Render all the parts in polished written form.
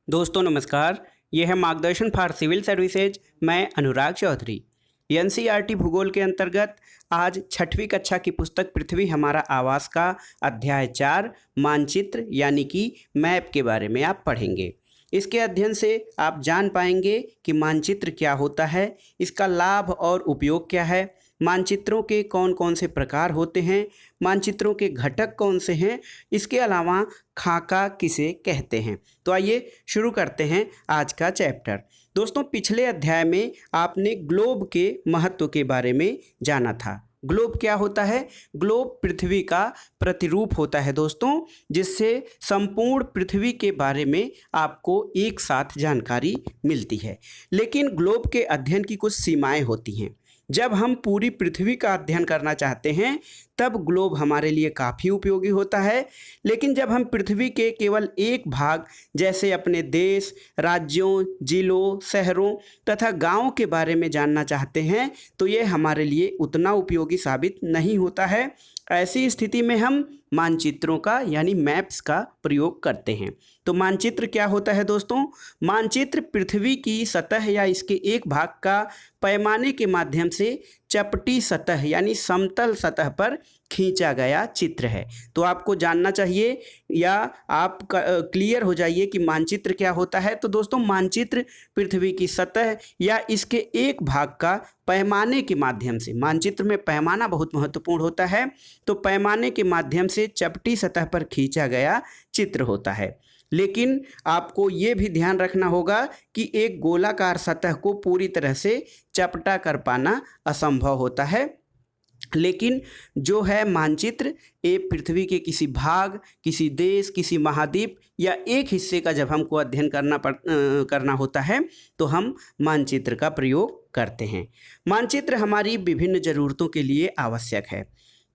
दोस्तों नमस्कार। यह है मार्गदर्शन फॉर सिविल सर्विसेज। मैं अनुराग चौधरी। एनसीईआरटी भूगोल के अंतर्गत आज 6वीं कक्षा की पुस्तक पृथ्वी हमारा आवास का अध्याय 4 मानचित्र यानी कि मैप के बारे में आप पढ़ेंगे। इसके अध्ययन से आप जान पाएंगे कि मानचित्र क्या होता है, इसका लाभ और उपयोग क्या है, मानचित्रों के कौन कौन से प्रकार होते हैं, मानचित्रों के घटक कौन से हैं, इसके अलावा खाका किसे कहते हैं। तो आइए शुरू करते हैं आज का चैप्टर। दोस्तों पिछले अध्याय में आपने ग्लोब के महत्व के बारे में जाना था। ग्लोब क्या होता है? ग्लोब पृथ्वी का प्रतिरूप होता है दोस्तों, जिससे संपूर्ण पृथ्वी के बारे में आपको एक साथ जानकारी मिलती है। लेकिन ग्लोब के अध्ययन की कुछ सीमाएं होती हैं। जब हम पूरी पृथ्वी का अध्ययन करना चाहते हैं तब ग्लोब हमारे लिए काफ़ी उपयोगी होता है। लेकिन जब हम पृथ्वी के केवल एक भाग जैसे अपने देश, राज्यों, जिलों, शहरों तथा गांवों के बारे में जानना चाहते हैं तो ये हमारे लिए उतना उपयोगी साबित नहीं होता है। ऐसी स्थिति में हम मानचित्रों का यानी मैप्स का प्रयोग करते हैं। तो मानचित्र क्या होता है दोस्तों? मानचित्र पृथ्वी की सतह या इसके एक भाग का पैमाने के माध्यम से चपटी सतह यानी समतल सतह पर खींचा गया चित्र है। तो आपको जानना चाहिए या आप क्लियर हो जाइए कि मानचित्र क्या होता है। तो दोस्तों मानचित्र पृथ्वी की सतह या इसके एक भाग का पैमाने के माध्यम से, मानचित्र में पैमाना बहुत महत्वपूर्ण होता है, तो पैमाने के माध्यम से चपटी सतह पर खींचा गया चित्र होता है। लेकिन आपको ये भी ध्यान रखना होगा कि एक गोलाकार सतह को पूरी तरह से चपटा कर पाना असंभव होता है। लेकिन जो है मानचित्र, ये पृथ्वी के किसी भाग, किसी देश, किसी महाद्वीप या एक हिस्से का जब हमको अध्ययन करना होता है तो हम मानचित्र का प्रयोग करते हैं। मानचित्र हमारी विभिन्न ज़रूरतों के लिए आवश्यक है।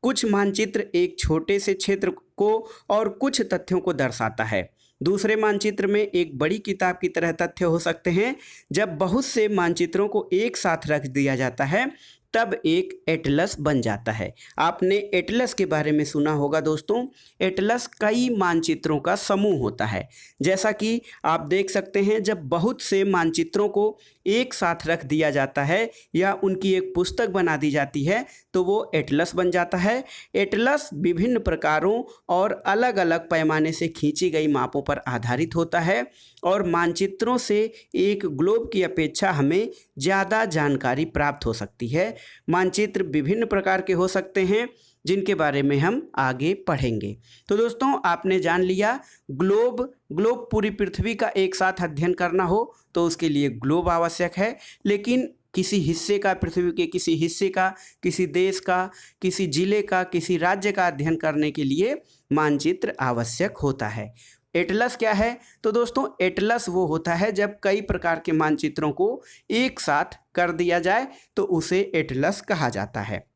कुछ मानचित्र एक छोटे से क्षेत्र को और कुछ तथ्यों को दर्शाता है। दूसरे मानचित्र में एक बड़ी किताब की तरह तथ्य हो सकते हैं। जब बहुत से मानचित्रों को एक साथ रख दिया जाता है तब एक एटलस बन जाता है। आपने एटलस के बारे में सुना होगा दोस्तों। एटलस कई मानचित्रों का समूह होता है। जैसा कि आप देख सकते हैं, जब बहुत से मानचित्रों को एक साथ रख दिया जाता है या उनकी एक पुस्तक बना दी जाती है तो वो एटलस बन जाता है। एटलस विभिन्न प्रकारों और अलग अलग पैमाने से खींची गई मापों पर आधारित होता है और मानचित्रों से एक ग्लोब की अपेक्षा हमें ज़्यादा जानकारी प्राप्त हो सकती है। मानचित्र विभिन्न प्रकार के हो सकते हैं जिनके बारे में हम आगे पढ़ेंगे। तो दोस्तों आपने जान लिया ग्लोब पूरी पृथ्वी का एक साथ अध्ययन करना हो तो उसके लिए ग्लोब आवश्यक है। लेकिन किसी हिस्से का, पृथ्वी के किसी हिस्से का, किसी देश का, किसी जिले का, किसी राज्य का अध्ययन करने के लिए मानचित्र आवश्यक होता है। एटलस क्या है? तो दोस्तों एटलस वो होता है जब कई प्रकार के मानचित्रों को एक साथ कर दिया जाए तो उसे एटलस कहा जाता है।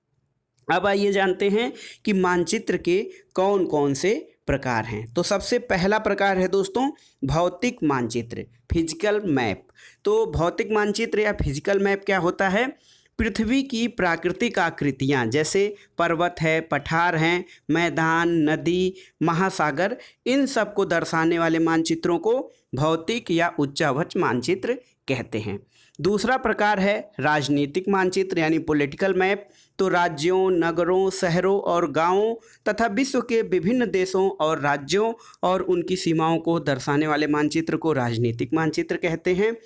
अब आइए जानते हैं कि मानचित्र के कौन कौन से प्रकार हैं। तो सबसे पहला प्रकार है दोस्तों भौतिक मानचित्र, फिजिकल मैप। तो भौतिक मानचित्र या फिजिकल मैप क्या होता है? पृथ्वी की प्राकृतिक आकृतियाँ जैसे पर्वत है, पठार हैं, मैदान, नदी, महासागर, इन सब को दर्शाने वाले मानचित्रों को भौतिक या उच्चावच मानचित्र कहते हैं। दूसरा प्रकार है राजनीतिक मानचित्र यानी पॉलिटिकल मैप। तो राज्यों, नगरों, शहरों और गांवों तथा विश्व के विभिन्न देशों और राज्यों और उनकी सीमाओं को दर्शाने वाले मानचित्र को राजनीतिक मानचित्र कहते हैं।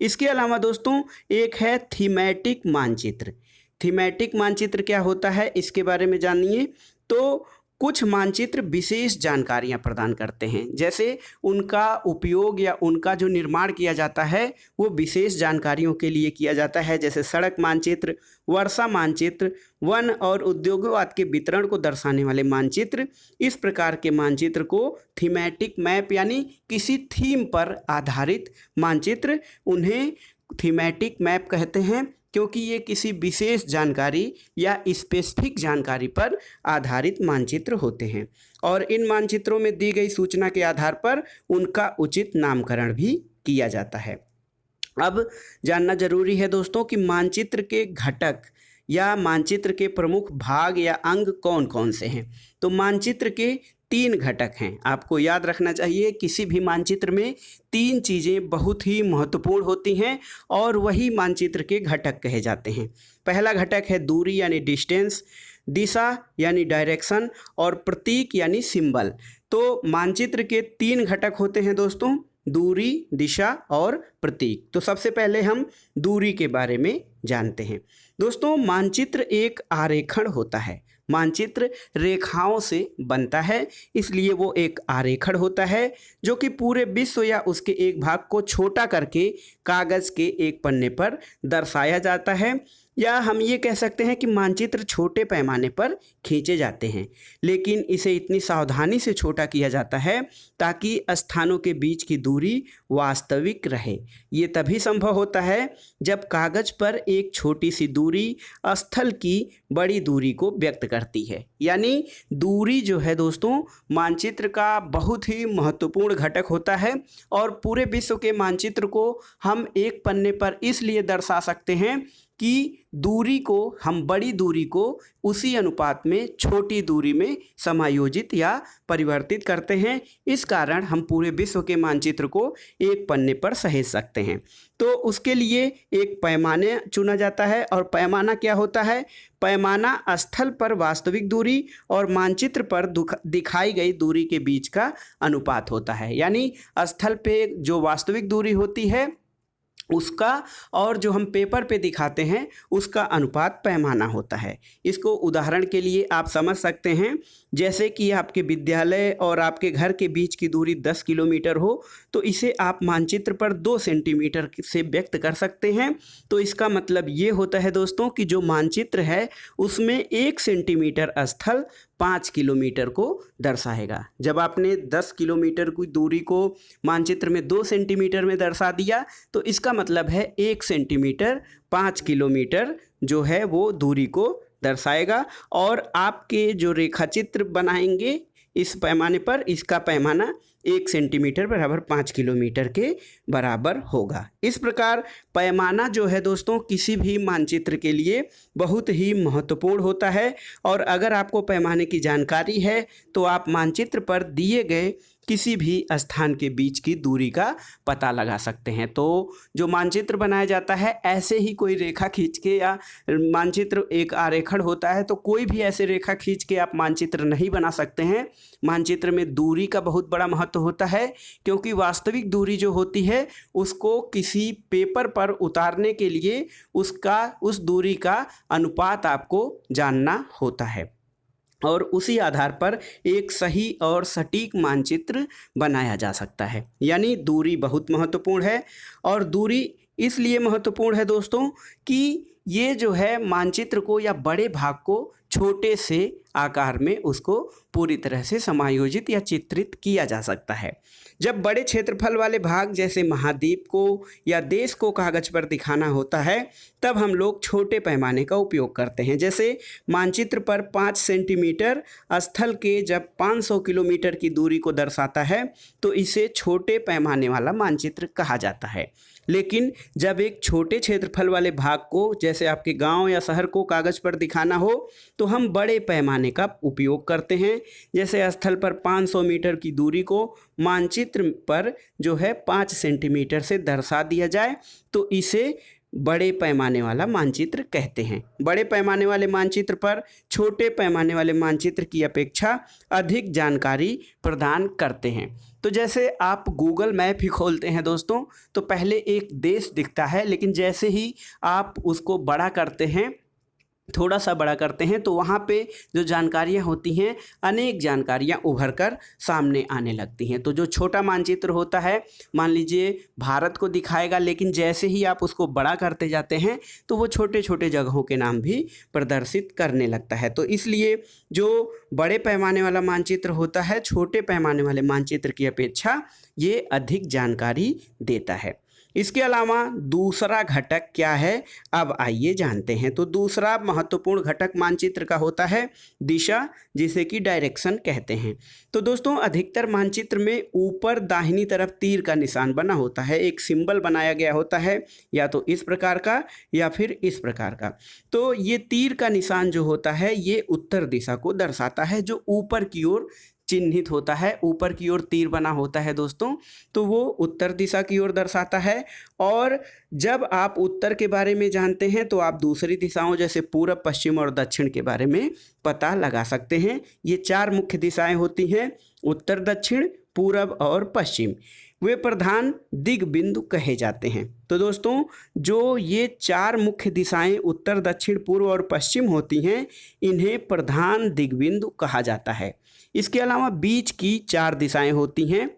इसके अलावा दोस्तों एक है थीमेटिक मानचित्र। थीमेटिक मानचित्र क्या होता है इसके बारे में जानिए। तो कुछ मानचित्र विशेष जानकारियां प्रदान करते हैं, जैसे उनका उपयोग या उनका जो निर्माण किया जाता है वो विशेष जानकारियों के लिए किया जाता है, जैसे सड़क मानचित्र, वर्षा मानचित्र, वन और उद्योगवाद के वितरण को दर्शाने वाले मानचित्र। इस प्रकार के मानचित्र को थीमेटिक मैप यानी किसी थीम पर आधारित मानचित्र, उन्हें थीमेटिक मैप कहते हैं क्योंकि ये किसी विशेष जानकारी या स्पेसिफिक जानकारी पर आधारित मानचित्र होते हैं और इन मानचित्रों में दी गई सूचना के आधार पर उनका उचित नामकरण भी किया जाता है। अब जानना जरूरी है दोस्तों कि मानचित्र के घटक या मानचित्र के प्रमुख भाग या अंग कौन कौन से हैं। तो मानचित्र के 3 घटक हैं। आपको याद रखना चाहिए किसी भी मानचित्र में 3 चीज़ें बहुत ही महत्वपूर्ण होती हैं और वही मानचित्र के घटक कहे जाते हैं। पहला घटक है दूरी यानी डिस्टेंस, दिशा यानी डायरेक्शन और प्रतीक यानी सिंबल। तो मानचित्र के 3 घटक होते हैं दोस्तों, दूरी, दिशा और प्रतीक। तो सबसे पहले हम दूरी के बारे में जानते हैं। दोस्तों, मानचित्र एक आरेखण होता है। मानचित्र रेखाओं से बनता है, इसलिए वो एक आरेखण होता है जो कि पूरे विश्व या उसके एक भाग को छोटा करके कागज़ के एक पन्ने पर दर्शाया जाता है। या हम ये कह सकते हैं कि मानचित्र छोटे पैमाने पर खींचे जाते हैं, लेकिन इसे इतनी सावधानी से छोटा किया जाता है ताकि स्थानों के बीच की दूरी वास्तविक रहे। ये तभी संभव होता है जब कागज़ पर एक छोटी सी दूरी स्थल की बड़ी दूरी को व्यक्त करती है। यानी दूरी जो है दोस्तों, मानचित्र का बहुत ही महत्वपूर्ण घटक होता है और पूरे विश्व के मानचित्र को हम एक पन्ने पर इसलिए दर्शा सकते हैं कि दूरी को, हम बड़ी दूरी को उसी अनुपात में छोटी दूरी में समायोजित या परिवर्तित करते हैं। इस कारण हम पूरे विश्व के मानचित्र को एक पन्ने पर सहेज सकते हैं। तो उसके लिए एक पैमाने चुना जाता है और पैमाना क्या होता है? पैमाना स्थल पर वास्तविक दूरी और मानचित्र पर दिखाई गई दूरी के बीच का अनुपात होता है। यानी स्थल पे जो वास्तविक दूरी होती है उसका और जो हम पेपर पे दिखाते हैं उसका अनुपात पैमाना होता है। इसको उदाहरण के लिए आप समझ सकते हैं, जैसे कि आपके विद्यालय और आपके घर के बीच की दूरी 10 किलोमीटर हो तो इसे आप मानचित्र पर 2 सेंटीमीटर से व्यक्त कर सकते हैं। तो इसका मतलब ये होता है दोस्तों कि जो मानचित्र है उसमें 1 सेंटीमीटर स्थल 5 किलोमीटर को दर्शाएगा। जब आपने 10 किलोमीटर की दूरी को मानचित्र में 2 सेंटीमीटर में दर्शा दिया तो इसका मतलब है 1 सेंटीमीटर 5 किलोमीटर जो है वो दूरी को दर्शाएगा। और आपके जो रेखाचित्र बनाएंगे इस पैमाने पर, इसका पैमाना 1 सेंटीमीटर बराबर 5 किलोमीटर के बराबर होगा। इस प्रकार पैमाना जो है दोस्तों किसी भी मानचित्र के लिए बहुत ही महत्वपूर्ण होता है। और अगर आपको पैमाने की जानकारी है तो आप मानचित्र पर दिए गए किसी भी स्थान के बीच की दूरी का पता लगा सकते हैं। तो जो मानचित्र बनाया जाता है ऐसे ही कोई रेखा खींच के, या मानचित्र एक आरेखण होता है तो कोई भी ऐसे रेखा खींच के आप मानचित्र नहीं बना सकते हैं। मानचित्र में दूरी का बहुत बड़ा महत्व होता है, क्योंकि वास्तविक दूरी जो होती है उसको किसी पेपर पर उतारने के लिए उस दूरी का अनुपात आपको जानना होता है और उसी आधार पर एक सही और सटीक मानचित्र बनाया जा सकता है। यानी दूरी बहुत महत्वपूर्ण है। और दूरी इसलिए महत्वपूर्ण है दोस्तों कि ये जो है मानचित्र को या बड़े भाग को छोटे से आकार में उसको पूरी तरह से समायोजित या चित्रित किया जा सकता है। जब बड़े क्षेत्रफल वाले भाग जैसे महाद्वीप को या देश को कागज़ पर दिखाना होता है तब हम लोग छोटे पैमाने का उपयोग करते हैं। जैसे मानचित्र पर 5 सेंटीमीटर स्थल के जब 500 किलोमीटर की दूरी को दर्शाता है तो इसे छोटे पैमाने वाला मानचित्र कहा जाता है। लेकिन जब एक छोटे क्षेत्रफल वाले भाग को, जैसे आपके गांव या शहर को कागज़ पर दिखाना हो तो हम बड़े पैमाने का उपयोग करते हैं। जैसे स्थल पर 500 मीटर की दूरी को मानचित्र पर जो है 5 सेंटीमीटर से दर्शा दिया जाए तो इसे बड़े पैमाने वाला मानचित्र कहते हैं। बड़े पैमाने वाले मानचित्र पर छोटे पैमाने वाले मानचित्र की अपेक्षा अधिक जानकारी प्रदान करते हैं। तो जैसे आप गूगल मैप ही खोलते हैं दोस्तों तो पहले एक देश दिखता है, लेकिन जैसे ही आप उसको बड़ा करते हैं, थोड़ा सा बड़ा करते हैं तो वहाँ पे जो जानकारियाँ होती हैं अनेक जानकारियाँ उभर कर सामने आने लगती हैं। तो जो छोटा मानचित्र होता है, मान लीजिए भारत को दिखाएगा, लेकिन जैसे ही आप उसको बड़ा करते जाते हैं तो वो छोटे छोटे जगहों के नाम भी प्रदर्शित करने लगता है। तो इसलिए जो बड़े पैमाने वाला मानचित्र होता है छोटे पैमाने वाले मानचित्र की अपेक्षा ये अधिक जानकारी देता है। इसके अलावा दूसरा घटक क्या है, अब आइए जानते हैं। तो दूसरा महत्वपूर्ण घटक मानचित्र का होता है दिशा, जिसे कि डायरेक्शन कहते हैं। तो दोस्तों अधिकतर मानचित्र में ऊपर दाहिनी तरफ तीर का निशान बना होता है, एक सिंबल बनाया गया होता है, या तो इस प्रकार का या फिर इस प्रकार का। तो ये तीर का निशान जो होता है ये उत्तर दिशा को दर्शाता है, जो ऊपर की ओर चिन्हित होता है, ऊपर की ओर तीर बना होता है दोस्तों, तो वो उत्तर दिशा की ओर दर्शाता है। और जब आप उत्तर के बारे में जानते हैं तो आप दूसरी दिशाओं जैसे पूरब, पश्चिम और दक्षिण के बारे में पता लगा सकते हैं। ये 4 मुख्य दिशाएं होती हैं, उत्तर, दक्षिण, पूरब और पश्चिम। वे प्रधान दिग बिंदु कहे जाते हैं। तो दोस्तों, जो ये 4 मुख्य दिशाएं उत्तर, दक्षिण, पूर्व और पश्चिम होती हैं, इन्हें प्रधान दिग बिंदु कहा जाता है। इसके अलावा बीच की 4 दिशाएं होती हैं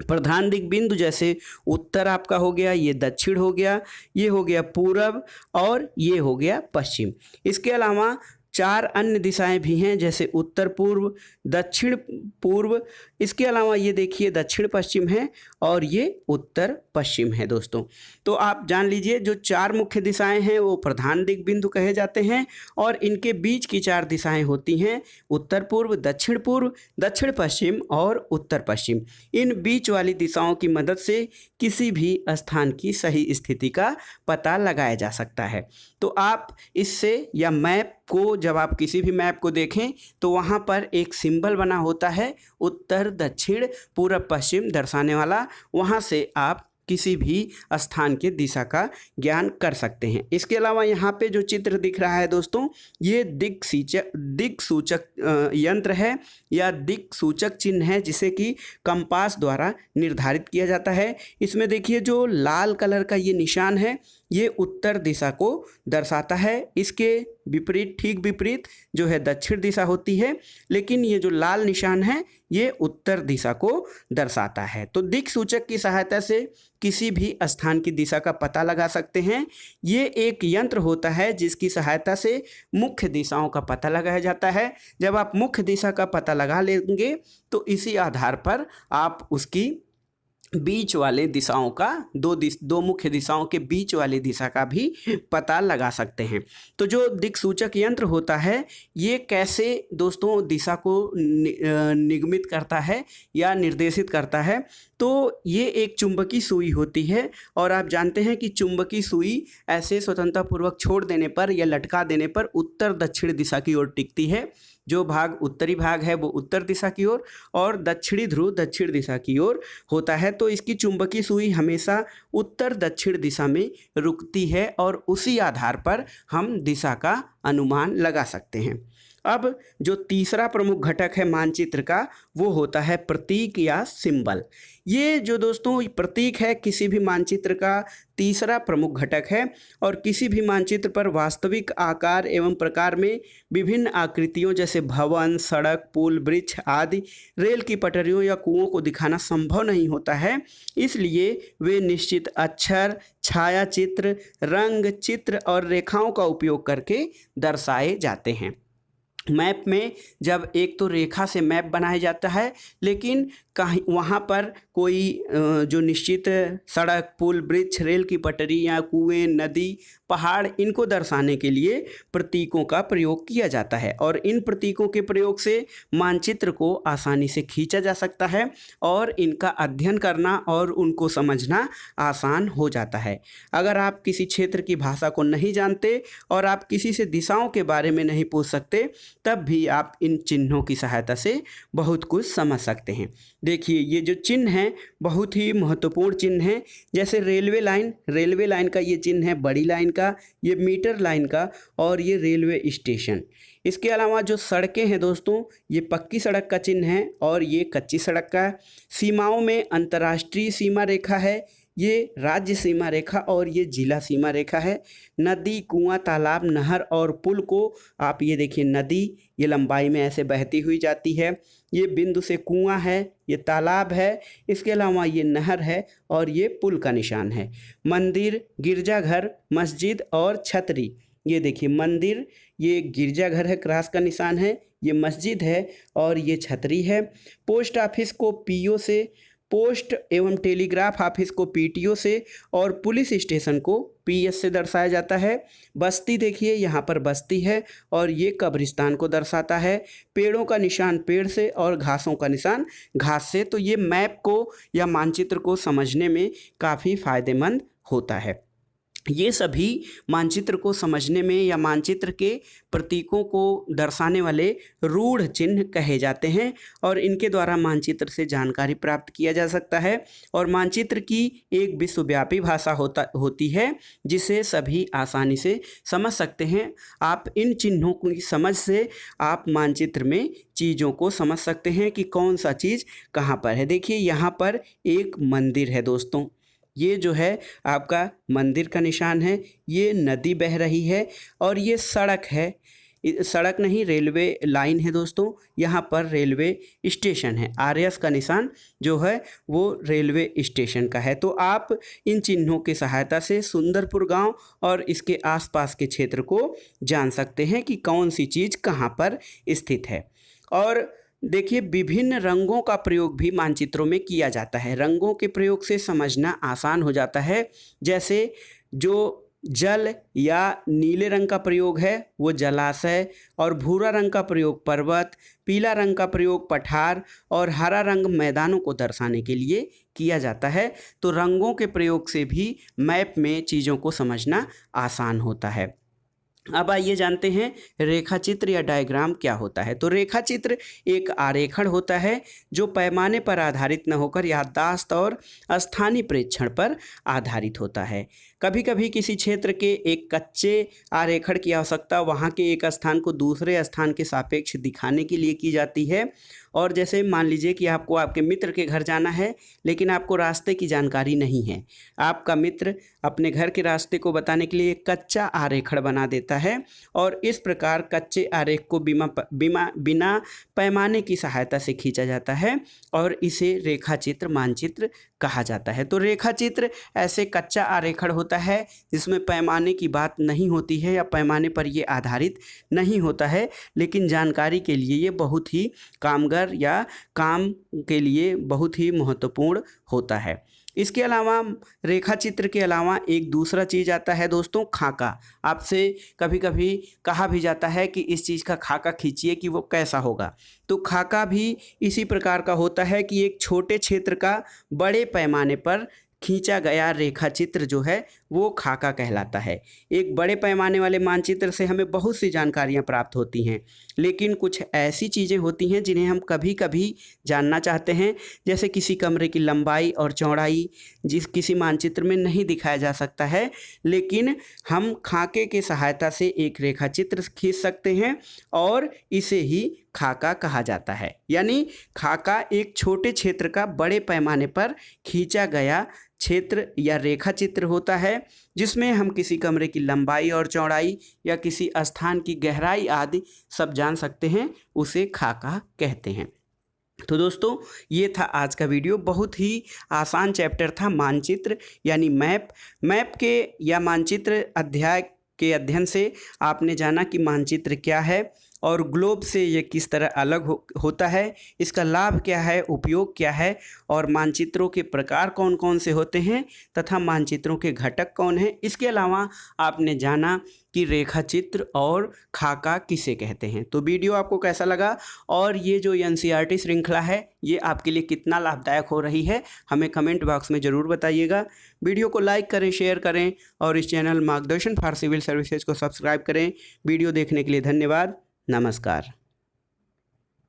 प्रधान दिग बिंदु, जैसे उत्तर आपका हो गया, ये दक्षिण हो गया, ये हो गया पूरब और ये हो गया पश्चिम। इसके अलावा 4 अन्य दिशाएं भी हैं, जैसे उत्तर पूर्व, दक्षिण पूर्व, इसके अलावा ये देखिए दक्षिण पश्चिम है और ये उत्तर पश्चिम है दोस्तों। तो आप जान लीजिए, जो 4 मुख्य दिशाएं हैं वो प्रधान दिग बिंदु कहे जाते हैं और इनके बीच की 4 दिशाएं होती हैं उत्तर पूर्व, दक्षिण पश्चिम और उत्तर पश्चिम। इन बीच वाली दिशाओं की मदद से किसी भी स्थान की सही स्थिति का पता लगाया जा सकता है। तो आप इससे, या मैप को, जब आप किसी भी मैप को देखें तो वहाँ पर एक सिंबल बना होता है उत्तर, दक्षिण, पूरब, पश्चिम दर्शाने वाला, वहाँ से आप किसी भी स्थान के दिशा का ज्ञान कर सकते हैं। इसके अलावा यहाँ पे जो चित्र दिख रहा है दोस्तों, ये दिक् सूचक यंत्र है या दिक् सूचक चिन्ह है, जिसे कि कंपास द्वारा निर्धारित किया जाता है। इसमें देखिए जो लाल कलर का ये निशान है, ये उत्तर दिशा को दर्शाता है। इसके विपरीत, ठीक विपरीत जो है दक्षिण दिशा होती है, लेकिन ये जो लाल निशान है ये उत्तर दिशा को दर्शाता है। तो दिक् सूचक की सहायता से किसी भी स्थान की दिशा का पता लगा सकते हैं। ये एक यंत्र होता है जिसकी सहायता से मुख्य दिशाओं का पता लगाया जाता है। जब आप मुख्य दिशा का पता लगा लेंगे तो इसी आधार पर आप उसकी बीच वाले दिशाओं का, दो मुख्य दिशाओं के बीच वाली दिशा का भी पता लगा सकते हैं। तो जो दिक् सूचक यंत्र होता है, ये कैसे दोस्तों दिशा को निगमित करता है या निर्देशित करता है, तो ये एक चुंबकीय सुई होती है और आप जानते हैं कि चुंबकीय सुई ऐसे स्वतंत्रतापूर्वक छोड़ देने पर या लटका देने पर उत्तर दक्षिण दिशा की ओर टिकती है। जो भाग उत्तरी भाग है वो उत्तर दिशा की ओर और दक्षिणी ध्रुव दक्षिण दिशा की ओर होता है। तो इसकी चुंबकीय सुई हमेशा उत्तर दक्षिण दिशा में रुकती है और उसी आधार पर हम दिशा का अनुमान लगा सकते हैं। अब जो तीसरा प्रमुख घटक है मानचित्र का, वो होता है प्रतीक या सिंबल। ये जो दोस्तों प्रतीक है किसी भी मानचित्र का तीसरा प्रमुख घटक है और किसी भी मानचित्र पर वास्तविक आकार एवं प्रकार में विभिन्न आकृतियों जैसे भवन, सड़क, पुल, वृक्ष आदि, रेल की पटरियों या कुओं को दिखाना संभव नहीं होता है। इसलिए वे निश्चित अक्षर, छाया चित्र, रंग, चित्र और रेखाओं का उपयोग करके दर्शाए जाते हैं। मैप में जब एक तो रेखा से मैप बनाया जाता है, लेकिन कहीं वहाँ पर कोई जो निश्चित सड़क, पुल, वृक्ष, रेल की पटरी या कुएं, नदी, पहाड़, इनको दर्शाने के लिए प्रतीकों का प्रयोग किया जाता है और इन प्रतीकों के प्रयोग से मानचित्र को आसानी से खींचा जा सकता है और इनका अध्ययन करना और उनको समझना आसान हो जाता है। अगर आप किसी क्षेत्र की भाषा को नहीं जानते और आप किसी से दिशाओं के बारे में नहीं पूछ सकते, तब भी आप इन चिन्हों की सहायता से बहुत कुछ समझ सकते हैं। देखिए, ये जो चिन्ह हैं बहुत ही महत्वपूर्ण चिन्ह हैं। जैसे रेलवे लाइन का ये चिन्ह है बड़ी लाइन का, ये मीटर लाइन का और ये रेलवे स्टेशन। इसके अलावा जो सड़कें हैं दोस्तों, ये पक्की सड़क का चिन्ह है और ये कच्ची सड़क का। सीमाओं में अंतर्राष्ट्रीय सीमा रेखा है, ये राज्य सीमा रेखा और ये जिला सीमा रेखा है। नदी, कुआं, तालाब, नहर और पुल को आप ये देखिए, नदी ये लंबाई में ऐसे बहती हुई जाती है, ये बिंदु से कुआं है, ये तालाब है, इसके अलावा ये नहर है और ये पुल का निशान है। मंदिर, गिरजाघर, मस्जिद और छतरी, ये देखिए मंदिर, ये गिरजाघर है, क्रॉस का निशान है, ये मस्जिद है और ये छतरी है। पोस्ट ऑफिस को पीओ से, पोस्ट एवं टेलीग्राफ ऑफिस को पीटीओ से और पुलिस स्टेशन को पीएस से दर्शाया जाता है। बस्ती देखिए, यहाँ पर बस्ती है और ये कब्रिस्तान को दर्शाता है। पेड़ों का निशान पेड़ से और घासों का निशान घास से। तो ये मैप को या मानचित्र को समझने में काफ़ी फायदेमंद होता है। ये सभी मानचित्र को समझने में या मानचित्र के प्रतीकों को दर्शाने वाले रूढ़ चिन्ह कहे जाते हैं और इनके द्वारा मानचित्र से जानकारी प्राप्त किया जा सकता है। और मानचित्र की एक विश्वव्यापी भाषा होती है जिसे सभी आसानी से समझ सकते हैं। आप इन चिन्हों की समझ से आप मानचित्र में चीज़ों को समझ सकते हैं कि कौन सा चीज़ कहाँ पर है। देखिए यहाँ पर एक मंदिर है दोस्तों, ये जो है आपका मंदिर का निशान है, ये नदी बह रही है और ये सड़क है, सड़क नहीं रेलवे लाइन है दोस्तों। यहाँ पर रेलवे स्टेशन है, RS का निशान जो है वो रेलवे स्टेशन का है। तो आप इन चिन्हों की सहायता से सुंदरपुर गांव और इसके आसपास के क्षेत्र को जान सकते हैं कि कौन सी चीज़ कहाँ पर स्थित है। और देखिए विभिन्न रंगों का प्रयोग भी मानचित्रों में किया जाता है। रंगों के प्रयोग से समझना आसान हो जाता है। जैसे जो जल या नीले रंग का प्रयोग है वो जलाशय, और भूरा रंग का प्रयोग पर्वत, पीला रंग का प्रयोग पठार और हरा रंग मैदानों को दर्शाने के लिए किया जाता है। तो रंगों के प्रयोग से भी मैप में चीज़ों को समझना आसान होता है। अब आइए जानते हैं रेखा चित्र या डायग्राम क्या होता है। तो रेखा चित्र एक आरेखण होता है जो पैमाने पर आधारित न होकर याददाश्त और स्थानीय प्रेक्षण पर आधारित होता है। कभी कभी किसी क्षेत्र के एक कच्चे आरेखण की आवश्यकता वहाँ के एक स्थान को दूसरे स्थान के सापेक्ष दिखाने के लिए की जाती है। और जैसे मान लीजिए कि आपको आपके मित्र के घर जाना है लेकिन आपको रास्ते की जानकारी नहीं है, आपका मित्र अपने घर के रास्ते को बताने के लिए एक कच्चा आरेखण बना देता है और इस प्रकार कच्चे आरेख को बिना पैमाने की सहायता से खींचा जाता है और इसे रेखाचित्र मानचित्र कहा जाता है। तो रेखाचित्र ऐसे कच्चा आरेखण होता है जिसमें पैमाने की बात नहीं होती है या पैमाने पर ये आधारित नहीं होता है, लेकिन जानकारी के लिए ये बहुत ही कामगार या काम के लिए बहुत ही महत्वपूर्ण होता है। इसके अलावा रेखा चित्र के अलावा एक दूसरा चीज़ आता है दोस्तों, खाका। आपसे कभी कभी कहा भी जाता है कि इस चीज़ का खाका खींचिए कि वो कैसा होगा। तो खाका भी इसी प्रकार का होता है कि एक छोटे क्षेत्र का बड़े पैमाने पर खींचा गया रेखा चित्र जो है वो खाका कहलाता है। एक बड़े पैमाने वाले मानचित्र से हमें बहुत सी जानकारियाँ प्राप्त होती हैं, लेकिन कुछ ऐसी चीज़ें होती हैं जिन्हें हम कभी कभी जानना चाहते हैं, जैसे किसी कमरे की लंबाई और चौड़ाई किसी मानचित्र में नहीं दिखाया जा सकता है, लेकिन हम खाके की सहायता से एक रेखा चित्र खींच सकते हैं और इसे ही खाका कहा जाता है। यानी खाका एक छोटे क्षेत्र का बड़े पैमाने पर खींचा गया क्षेत्र या रेखा चित्र होता है जिसमें हम किसी कमरे की लंबाई और चौड़ाई या किसी स्थान की गहराई आदि सब जान सकते हैं, उसे खाका कहते हैं। तो दोस्तों ये था आज का वीडियो, बहुत ही आसान चैप्टर था मानचित्र यानी मैप के या मानचित्र अध्याय के अध्ययन से आपने जाना कि मानचित्र क्या है और ग्लोब से ये किस तरह अलग होता है, इसका लाभ क्या है, उपयोग क्या है और मानचित्रों के प्रकार कौन कौन से होते हैं तथा मानचित्रों के घटक कौन हैं। इसके अलावा आपने जाना कि रेखा चित्र और खाका किसे कहते हैं। तो वीडियो आपको कैसा लगा और ये जो NCERT श्रृंखला है ये आपके लिए कितना लाभदायक हो रही है, हमें कमेंट बॉक्स में ज़रूर बताइएगा। वीडियो को लाइक करें, शेयर करें और इस चैनल मार्गदर्शन फॉर सिविल सर्विसेज को सब्सक्राइब करें। वीडियो देखने के लिए धन्यवाद। नमस्कार।